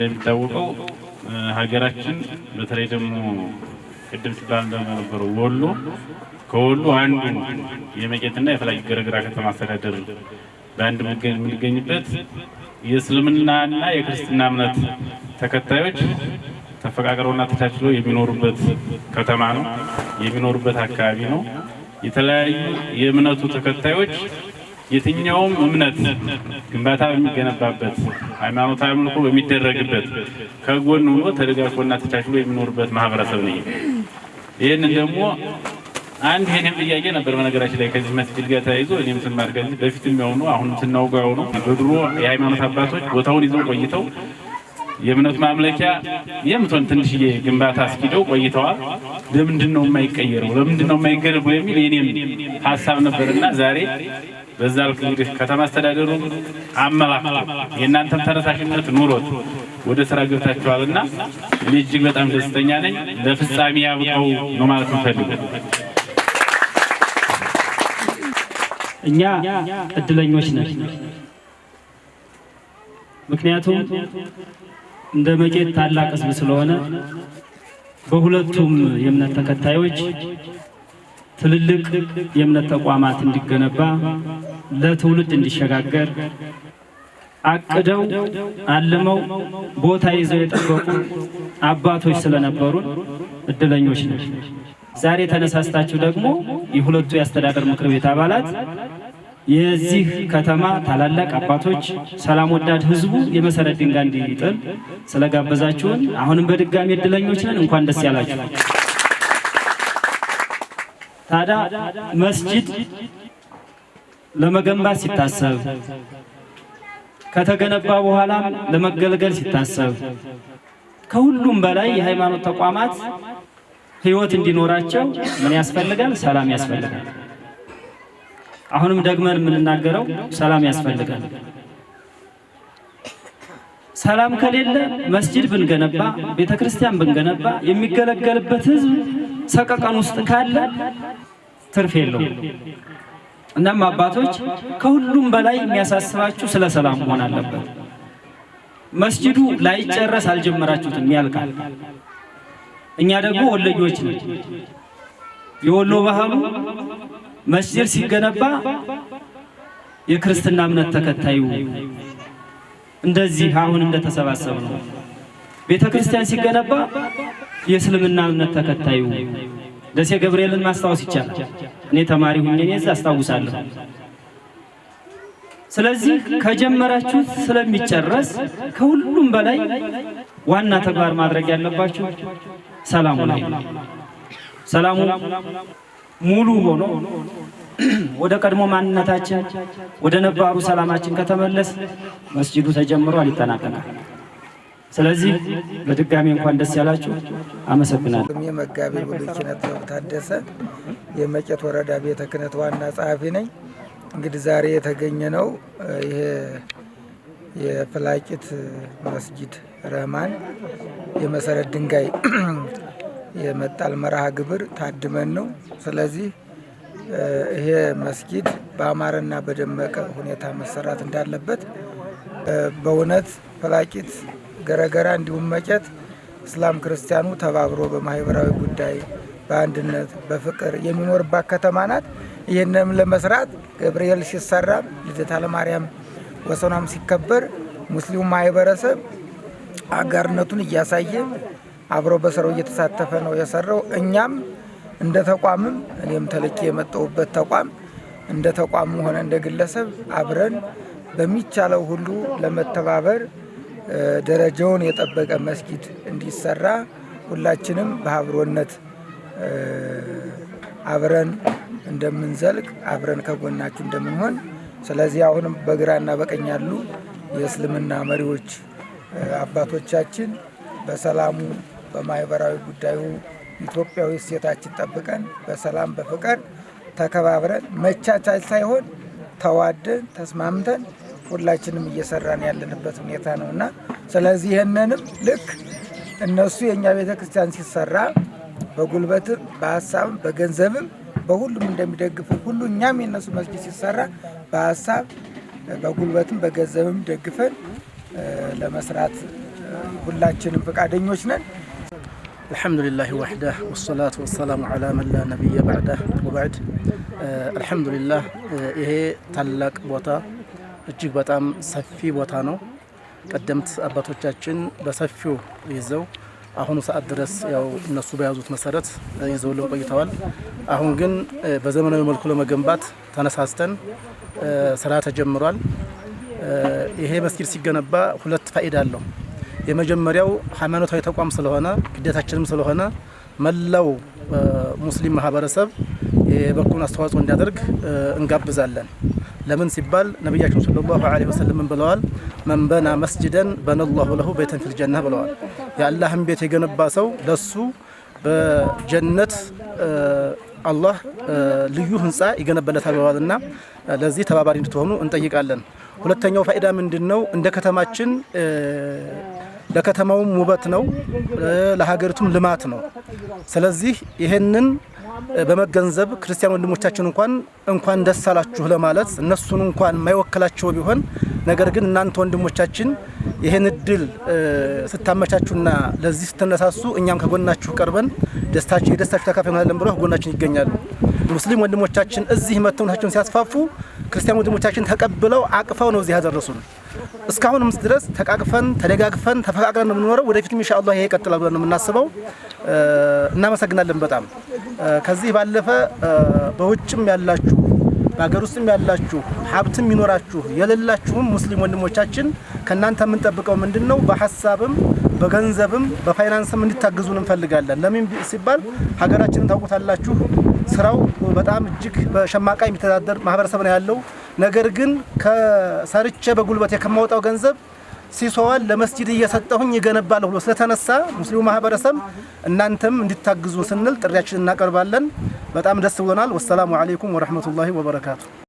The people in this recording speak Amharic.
የሚታወቀው ሀገራችን በተለይ ደግሞ ቅድም ሲባል እንደነበረው ወሎ ከወሎ አንዱ የመቄትና የፈላጊ ገረገራ ከተማ አስተዳደር በአንድ የሚገኝበት የእስልምናና የክርስትና እምነት ተከታዮች ተፈቃቅረውና ተቻችለው የሚኖሩበት ከተማ ነው፣ የሚኖሩበት አካባቢ ነው። የተለያዩ የእምነቱ ተከታዮች የትኛውም እምነት ግንባታ በሚገነባበት ሃይማኖታዊ አምልኮ በሚደረግበት ከጎን ሆኖ ተደጋግፎና ተቻችሎ የሚኖርበት ማህበረሰብ ነው። ይሄን ደግሞ አንድ ይሄን ጥያቄ ነበር በነገራችን ላይ ከዚህ መስጊድ ጋር ተያይዞ እኔም ስማር ከዚህ በፊትም ያውኑ አሁን ስናውቀው ነው በድሮ የሃይማኖት አባቶች ቦታውን ይዘው ቆይተው የእምነቱ ማምለኪያ የምቶን ትንሽዬ ግንባታ አስኪደው ቆይተዋል። ለምንድነው የማይቀየረው ለምንድነው የማይገነባው የሚል የኔም ሐሳብ ነበርና ዛሬ በዛ እንግዲህ ከተማ አስተዳደሩ አመላክቶ የእናንተም ተነሳሽነት ኑሮት ወደ ስራ ገብታችኋልና እኔ እጅግ በጣም ደስተኛ ነኝ። ለፍጻሜ ያብቃው ነው ማለት ፈልገው። እኛ እድለኞች ነን። ምክንያቱም እንደ መቄት ታላቅ ሕዝብ ስለሆነ በሁለቱም የእምነት ተከታዮች ትልልቅ የእምነት ተቋማት እንዲገነባ ለትውልድ እንዲሸጋገር አቅደው አልመው ቦታ ይዘው የጠበቁ አባቶች ስለነበሩን እድለኞች ነን። ዛሬ ተነሳስታችሁ ደግሞ የሁለቱ የአስተዳደር ምክር ቤት አባላት የዚህ ከተማ ታላላቅ አባቶች ሰላም ወዳድ ህዝቡ የመሰረት ድንጋይ እንዲጥል ስለጋበዛችሁን አሁንም በድጋሚ እድለኞች ነን። እንኳን ደስ ያላችሁ። ታዲያ መስጂድ ለመገንባት ሲታሰብ ከተገነባ በኋላ ለመገልገል ሲታሰብ ከሁሉም በላይ የሃይማኖት ተቋማት ህይወት እንዲኖራቸው ምን ያስፈልጋል? ሰላም ያስፈልጋል። አሁንም ደግመን የምንናገረው ሰላም ያስፈልጋል። ሰላም ከሌለ መስጂድ ብንገነባ ቤተክርስቲያን ብንገነባ የሚገለገልበት ህዝብ ሰቀቀን ውስጥ ካለ ትርፍ የለውም። እናም አባቶች ከሁሉም በላይ የሚያሳስባችሁ ስለ ሰላም መሆን አለበት። መስጂዱ ላይጨረስ አልጀመራችሁትም፣ ያልቃል። እኛ ደግሞ ወሎዮች ነን። የወሎ ባህሉ መስጂድ ሲገነባ የክርስትና እምነት ተከታዩ እንደዚህ አሁን እንደተሰባሰበ ነው። ቤተክርስቲያን ሲገነባ የእስልምና እምነት ተከታዩ ደሴ ገብርኤልን ማስታወስ ይቻላል። እኔ ተማሪ ሆኜ እዛ አስታውሳለሁ። ስለዚህ ከጀመራችሁት ስለሚጨረስ ከሁሉም በላይ ዋና ተግባር ማድረግ ያለባችሁ ሰላሙ ላይ ነው። ሰላሙ ሙሉ ሆኖ ወደ ቀድሞ ማንነታችን ወደ ነባሩ ሰላማችን ከተመለስ መስጂዱ ተጀምሯል፣ ይጠናቀቃል። ስለዚህ በድጋሚ እንኳን ደስ ያላችሁ። አመሰግናለሁ። የመጋቢ ብሉይ ኪነት ታደሰ የመቄት ወረዳ ቤተ ክህነት ዋና ጸሐፊ ነኝ። እንግዲህ ዛሬ የተገኘ ነው ይሄ የፍላቂት መስጂድ ረህማን የመሰረት ድንጋይ የመጣል መርሃ ግብር ታድመን ነው። ስለዚህ ይሄ መስጊድ በአማረና በደመቀ ሁኔታ መሰራት እንዳለበት በእውነት ፍላቂት ገረገራ እንዲሁም መቄት እስላም ክርስቲያኑ ተባብሮ በማህበራዊ ጉዳይ በአንድነት በፍቅር የሚኖርባት ከተማ ናት። ይህንም ለመስራት ገብርኤል ሲሰራ ልደታ ለማርያም ወሰኗም ሲከበር ሙስሊሙ ማህበረሰብ አጋርነቱን እያሳየ አብሮ በስራው እየተሳተፈ ነው የሰራው። እኛም እንደ ተቋምም እኔም ተልኬ የመጣሁበት ተቋም እንደ ተቋም ሆነ እንደ ግለሰብ አብረን በሚቻለው ሁሉ ለመተባበር ደረጃውን የጠበቀ መስጊድ እንዲሰራ ሁላችንም በአብሮነት አብረን እንደምንዘልቅ አብረን ከጎናችሁ እንደምንሆን ስለዚህ አሁንም በግራና በቀኝ ያሉ የእስልምና መሪዎች አባቶቻችን በሰላሙ በማህበራዊ ጉዳዩ ኢትዮጵያዊ እሴታችን ጠብቀን በሰላም በፍቅር ተከባብረን መቻቻል ሳይሆን ተዋደን ተስማምተን ሁላችንም እየሰራን ያለንበት ሁኔታ ነውና ስለዚህ ይሄንንም ልክ እነሱ የኛ ቤተክርስቲያን ሲሰራ በጉልበትም በሐሳብም በገንዘብም በሁሉም እንደሚደግፉ ሁሉ እኛም የነሱ መስጊድ ሲሰራ በሐሳብ በጉልበትም በገንዘብም ደግፈን ለመስራት ሁላችንም ፈቃደኞች ነን። الحمد لله وحده والصلاة والسلام على من لا نبي بعده وبعد الحمد لله ይሄ ታላቅ ቦታ እጅግ በጣም ሰፊ ቦታ ነው። ቀደምት አባቶቻችን በሰፊው ይዘው አሁን ሰዓት ድረስ ያው እነሱ በያዙት መሰረት ይዘውልን ቆይተዋል። አሁን ግን በዘመናዊ መልኩ ለመገንባት ተነሳስተን ስራ ተጀምሯል። ይሄ መስጊድ ሲገነባ ሁለት ፋይዳ አለው። የመጀመሪያው ሃይማኖታዊ ተቋም ስለሆነ ግዴታችንም ስለሆነ መላው ሙስሊም ማህበረሰብ የበኩሉን አስተዋጽኦ እንዲያደርግ እንጋብዛለን። ለምን ሲባል ነብያችን ሰለላሁ ዐለይሂ ወሰለም ብለዋል፣ መን በና መስጂደን በነላሁ ለሁ በይተን ፊል ጀነህ ብለዋል። የአላህን ቤት የገነባ ሰው ለሱ በጀነት አላህ ልዩ ህንጻ ይገነባለታል ብለዋልና ለዚህ ተባባሪ እንድትሆኑ እንጠይቃለን። ሁለተኛው ፋይዳ ምንድነው? እንደ ከተማችን ለከተማውም ውበት ነው፣ ለሀገሪቱም ልማት ነው። ስለዚህ ይሄንን በመገንዘብ ክርስቲያን ወንድሞቻችን እንኳን ደስ አላችሁ ለማለት እነሱን እንኳን ማይወክላቸው ቢሆን ነገር ግን እናንተ ወንድሞቻችን ይሄን እድል ስታመቻቹና ለዚህ ስትነሳሱ እኛም ከጎናችሁ ቀርበን የደስታችሁ ተካፋይ ሆነን ብለው ጎናችን ይገኛሉ። ሙስሊም ወንድሞቻችን እዚህ መተውናቸውን ሲያስፋፉ ክርስቲያን ወንድሞቻችን ተቀብለው አቅፈው ነው እዚህ ያደረሱን። እስካሁንም ድረስ ተቃቅፈን ተደጋግፈን ተፈቃቅረን ነው የምንኖረው። ወደፊትም ኢንሻአላህ ይሄ ይቀጥላል ብለን ነው የምናስበው። እናመሰግናለን በጣም። ከዚህ ባለፈ በውጭም ያላችሁ በሀገር ውስጥም ያላችሁ ሀብትም ይኖራችሁ የሌላችሁም ሙስሊም ወንድሞቻችን ከናንተ የምንጠብቀው ምንድነው? በሐሳብም በገንዘብም በፋይናንስም እንድታግዙን እንፈልጋለን። ለምን ሲባል ሀገራችንን ታውቁታላችሁ። ስራው በጣም እጅግ በሸማቃ የሚተዳደር ማህበረሰብ ነው ያለው። ነገር ግን ከሰርቼ በጉልበት የከማውጣው ገንዘብ ሲሶዋል ለመስጂድ እየሰጠሁኝ ይገነባል ብሎ ስለተነሳ ሙስሊሙ ማህበረሰብ እናንተም እንድታግዙን ስንል ጥሪያችንን እናቀርባለን። በጣም ደስ ብሎናል። ወሰላሙ አለይኩም ወራህመቱላሂ ወበረካቱ።